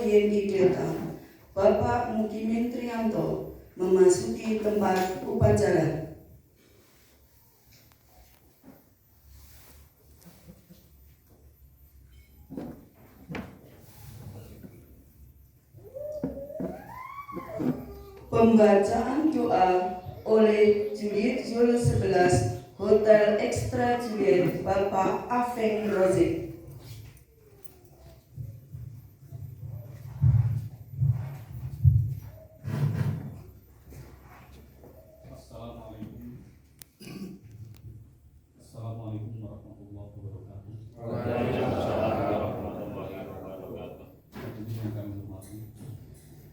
Yeni datang, Bapak Mukimin Trianto memasuki tempat upacara. Pembacaan doa oleh Juliet Zul 11 Hotel Extra Juliet Bapak Afeng Rozik. Assalamualaikum warahmatullahi wabarakatuh.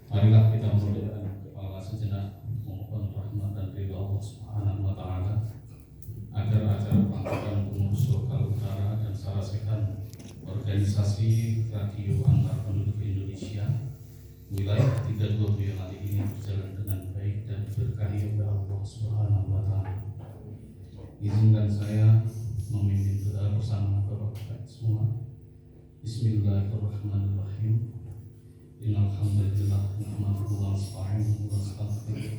Marilah kita menundukkan kepala sejenak, memohon rahmat dan ridha Allah Subhanahu wa taala agar acara pelantikan pengurus lokal utara dan Sarasehan Organisasi Radio Antar Penduduk Indonesia wilayah 32 Boyolali ini berjalan dengan baik dan diberkahi oleh Allah Subhanahu wa taala. Izinkan saya memimpin doa bersama Bapak-bapak semua. Bismillahirrahmanirrahim. Innal hamdalillah nahmaduhu wa nasta'inuhu wa nastaghfiruh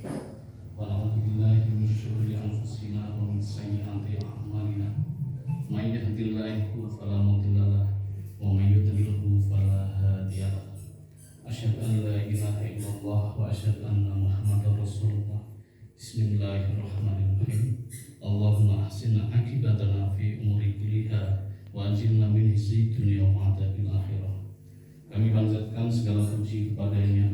wa na'udzu billahi min syururi anfusina wa min sayyiati a'malina. May yahdihillahu fala mudilla lahu wa may yudlilhu fala hadiya lahu. Asyhadu an la ilaha illallah wa asyhadu anna Muhammadar Rasulullah. Bismillahirrahmanirrahim. Allahumma ahsinna akibatana fi umuri kulliha wa ajilna min hisyi dunya wa adzabil akhirah. Kami panjatkan segala puji kepadanya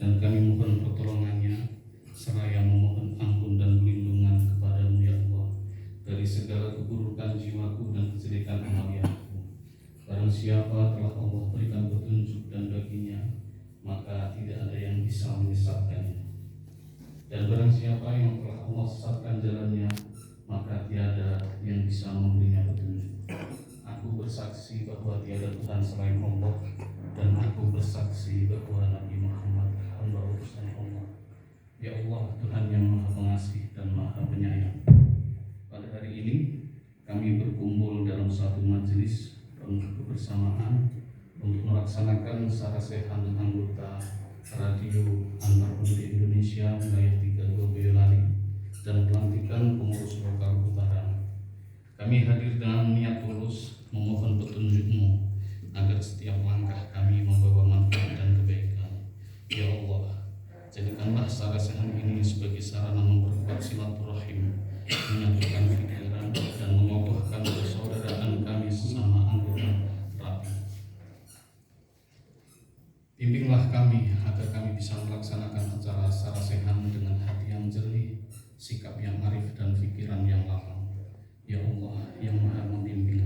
dan kami mohon pertolongannya seraya memohon ampun dan perlindungan kepadamu ya Allah dari segala keburukan jiwaku dan kejelekan amalianku. Barang siapa telah Allah berikan petunjuk dan baginya, maka tidak ada yang bisa menyesatkannya. Dan barang siapa yang telah Allah sesatkan jalannya, maka tiada yang bisa memberinya petunjuk. Aku bersaksi bahwa tiada Tuhan selain Allah, dan aku bersaksi bahwa Nabi Muhammad hamba utusan Allah. Ya Allah, Tuhan yang Maha Pengasih dan Maha Penyayang. Pada hari ini kami berkumpul dalam satu majelis penuh kebersamaan untuk melaksanakan sarasehan anggota Radio Antar Penduduk Indonesia wilayah 32 Boyolali dan pelantikan pengurus lokal utara. Kami hadir dengan niat tulus memohon petunjuk-Mu agar setiap langkah kami membawa manfaat dan kebaikan. Ya Allah, jadikanlah sarasehan ini sebagai sarana memperkuat silaturahim, menyatukan pikiran dan mengokohkan persaudaraan kami sesama anggota rapi. Bimbinglah kami agar kami bisa melaksanakan acara sarasehan dengan hati yang jernih, sikap yang arif dan pikiran yang lapang. Ya Allah yang Maha Membimbing,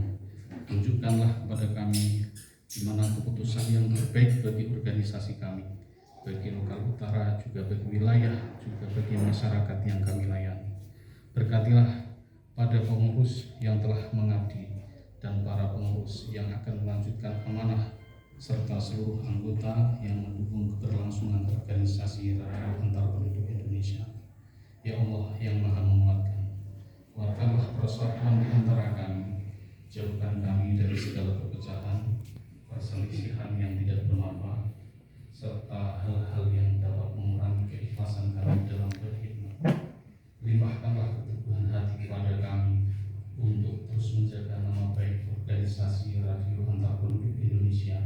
tunjukkanlah kepada kami di mana keputusan yang terbaik bagi organisasi kami, bagi lokal utara, juga bagi wilayah, juga bagi masyarakat yang kami layani. Berkatilah pada pengurus yang telah mengabdi dan para pengurus yang akan melanjutkan amanah, serta seluruh anggota yang mendukung keberlangsungan organisasi Radio Antar Penduduk Indonesia. Ya Allah yang Maha Menguatkan, kuatkanlah persatuan di antara kami, jauhkan kami dari segala perpecahan, perselisihan yang tidak bermanfaat, serta hal-hal yang dapat mengurangi keikhlasan kami dalam berkhidmat. Limpahkanlah keteguhan hati kepada kami untuk terus menjaga nama baik organisasi Radio Antar Penduduk Indonesia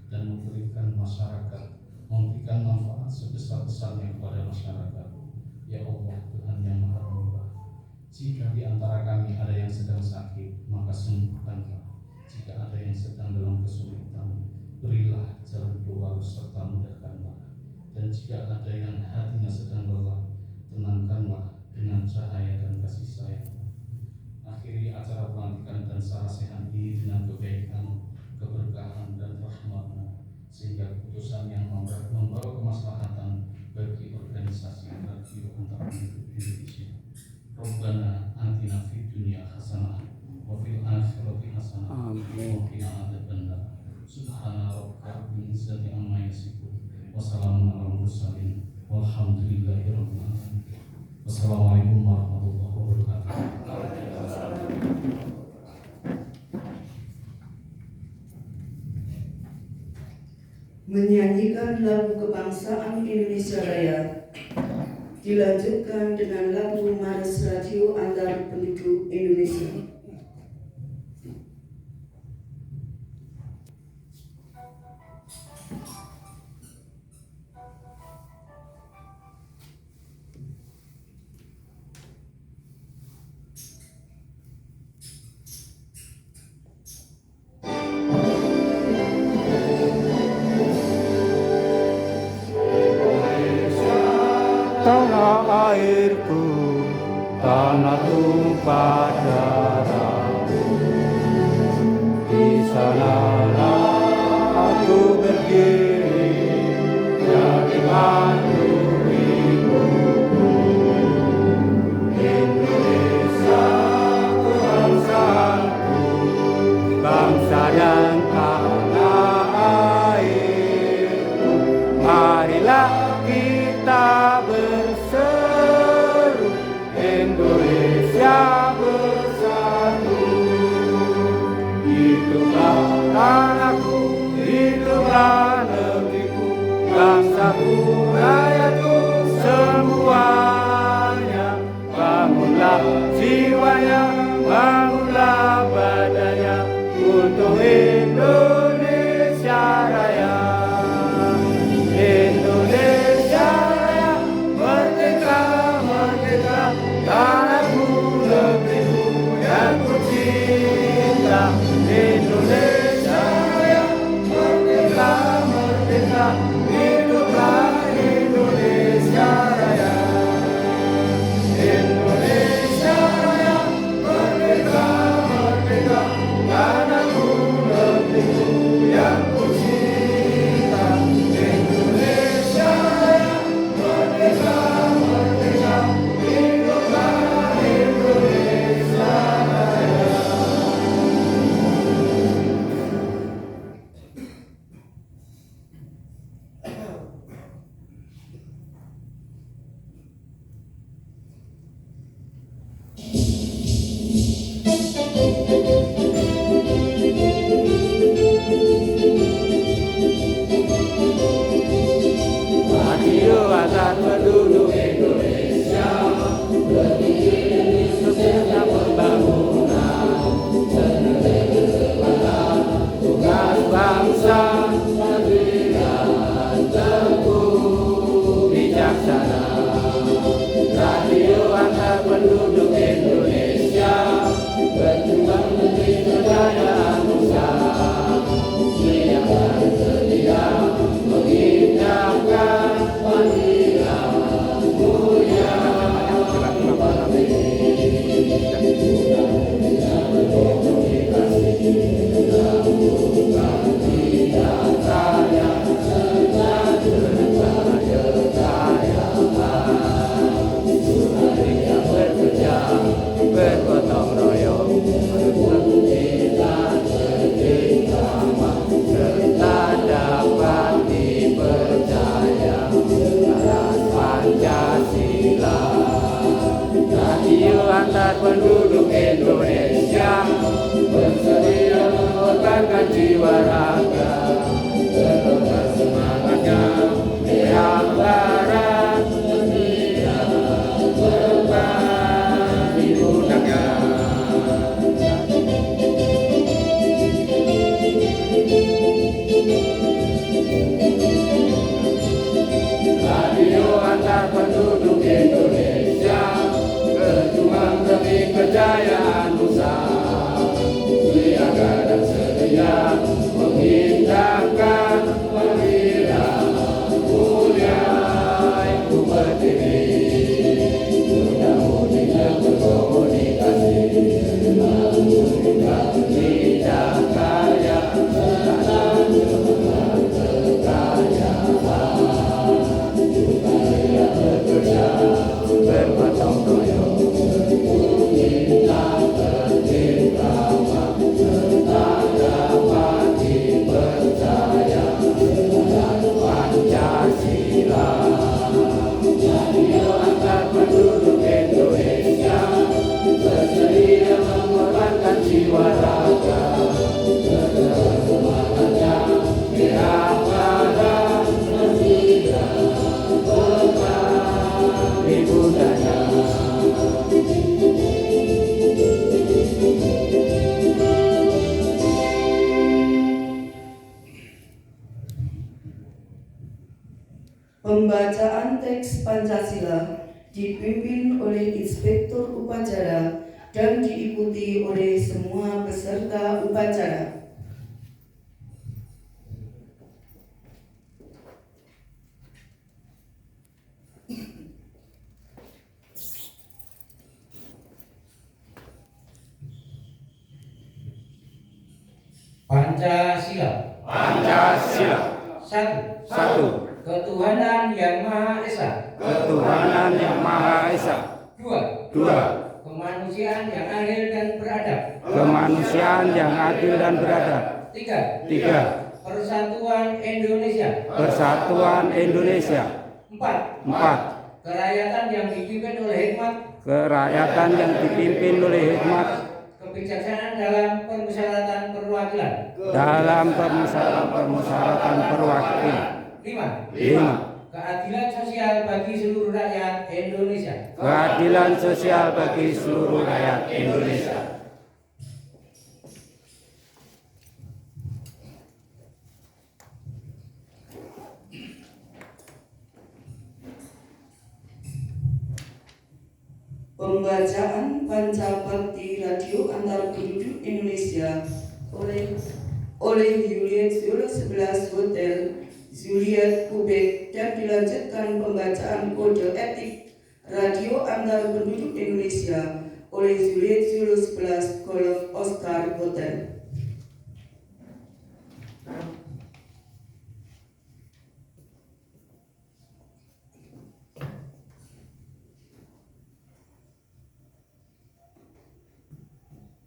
dan memberikan manfaat sebesar-besarnya kepada masyarakat. Ya Allah, Tuhan yang Maha Murah, jika di antara kami ada yang sedang sakit, maka sembuhkanlah. Jika ada yang sedang dalam kesulitan, berilah jalan keluar serta mudahkanlah. Dan jika ada yang hatinya sedang lelah, tenangkanlah dengan cahaya dan kasih sayang. Akhiri acara pelantikan dan sarasehan ini dengan kebaikan, keberkahan dan rahmat-Mu, sehingga keputusan yang membawa kemaslahatan bagi organisasi Radio Antar Penduduk Indonesia. Rabbana atina fid dunya hasanah wa fil akhirati hasanah wa qina adzabannar. Subhana rabbika rabbil izzati amma yasifun wa salamun alal mursalin walhamdulillahi rabbil alamin. Wassalamualaikum warahmatullahi wabarakatuh. menyanyikan lagu kebangsaan Indonesia Raya, dilanjutkan dengan lagu Maras Radio Antar Penduduk Indonesia. Tanah airku, tanah tumpah darahmu. Di sanalah aku berdiri, jadi mantu ibuku. Indonesia kebangsaanku, bangsa dan tanah airku. Marilah kita berseru, Indonesia bersatu. Hiduplah tanah Pembacaan teks Pancasila dipimpin oleh Inspektur Upacara dan diikuti oleh semua peserta upacara. Pancasila. Pancasila. Satu. Ketuhanan Yang Maha Esa. Ketuhanan Yang Maha Esa. Dua. Kemanusiaan yang adil dan beradab. Kemanusiaan yang adil dan beradab. Tiga. Persatuan Indonesia. Persatuan Indonesia. Empat. Kerakyatan yang dipimpin oleh hikmat. Kerakyatan yang dipimpin oleh hikmat. Kebijaksanaan dalam permusyawaratan perwakilan. Dalam permusyawaratan perwakilan. Lima. Keadilan sosial bagi seluruh rakyat Indonesia. Keadilan sosial bagi seluruh rakyat Indonesia. Pembacaan Pancabakti Radio Antar Penduduk Indonesia oleh Juliet 11 Hotel Juliet Kubek dan dilanjutkan pembacaan kode etik Radio Antar Penduduk Indonesia oleh Juliet 11 Golf Oscar Hotel.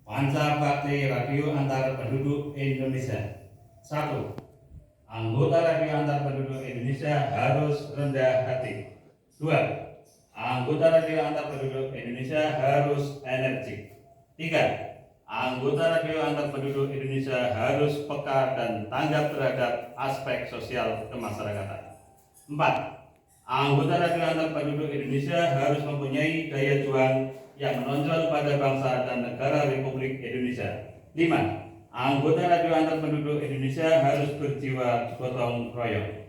Pancabakti Radio Antar Penduduk Indonesia. 1. Anggota Radio Antar Penduduk Indonesia harus rendah hati. 2. Anggota Radio Antar Penduduk Indonesia harus energik. 3. Anggota Radio Antar Penduduk Indonesia harus peka dan tanggap terhadap aspek sosial kemasyarakatan. 4. Anggota Radio Antar Penduduk Indonesia harus mempunyai daya juang yang menonjol pada bangsa dan negara Republik Indonesia. 5. Anggota Radio Antar Penduduk Indonesia harus berjiwa gotong royong.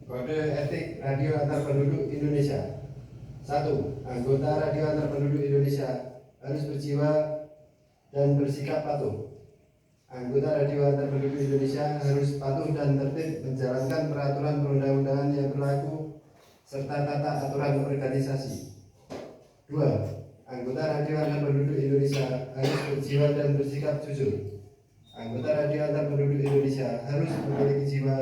Kode etik Radio Antar Penduduk Indonesia. 1. Anggota Radio Antar Penduduk Indonesia harus berjiwa dan bersikap patuh. Anggota Radio Antar Penduduk Indonesia harus patuh dan tertib menjalankan peraturan perundang-undangan yang berlaku serta tata aturan organisasi. 2. Anggota Radio Antar Penduduk Indonesia harus berjiwa dan bersikap jujur. Anggota Radio Antar Penduduk Indonesia harus memiliki jiwa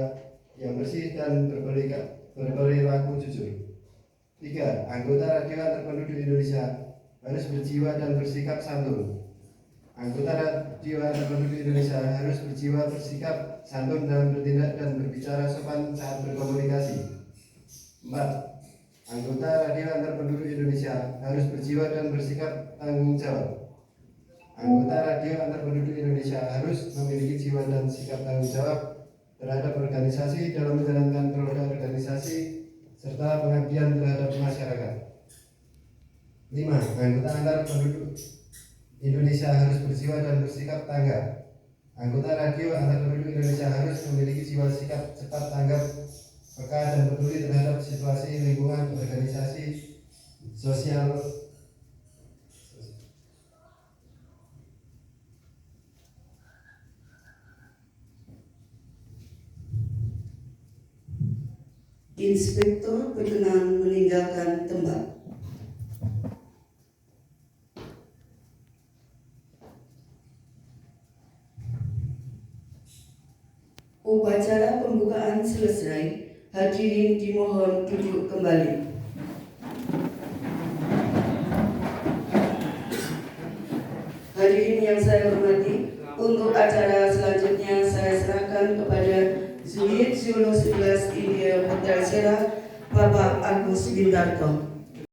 yang bersih dan berperilaku jujur. 3. Anggota Radio Antar Penduduk Indonesia harus berjiwa dan bersikap santun. Anggota Radio Antar Penduduk Indonesia harus berjiwa bersikap santun dalam bertindak dan berbicara sopan saat berkomunikasi. 4. Anggota Radio Antar Penduduk Indonesia harus berjiwa dan bersikap tanggung jawab. Anggota Radio Antar Penduduk Indonesia harus memiliki jiwa dan sikap tanggung jawab terhadap organisasi dalam menjalankan roda organisasi serta pengabdian terhadap masyarakat. 5. Anggota Antar Penduduk Indonesia harus berjiwa dan bersikap tanggap. Anggota Radio Antar Penduduk Indonesia harus memiliki jiwa sikap cepat tanggap, peka dan peduli terhadap situasi lingkungan organisasi sosial. Inspektur berkenan meninggalkan tempat. Upacara pembukaan selesai. Hadirin dimohon duduk kembali. Hadirin yang saya hormati, untuk acara selanjutnya saya serahkan kepada Juliet 11 India Hotel Sera, Bapak Agus Windarto.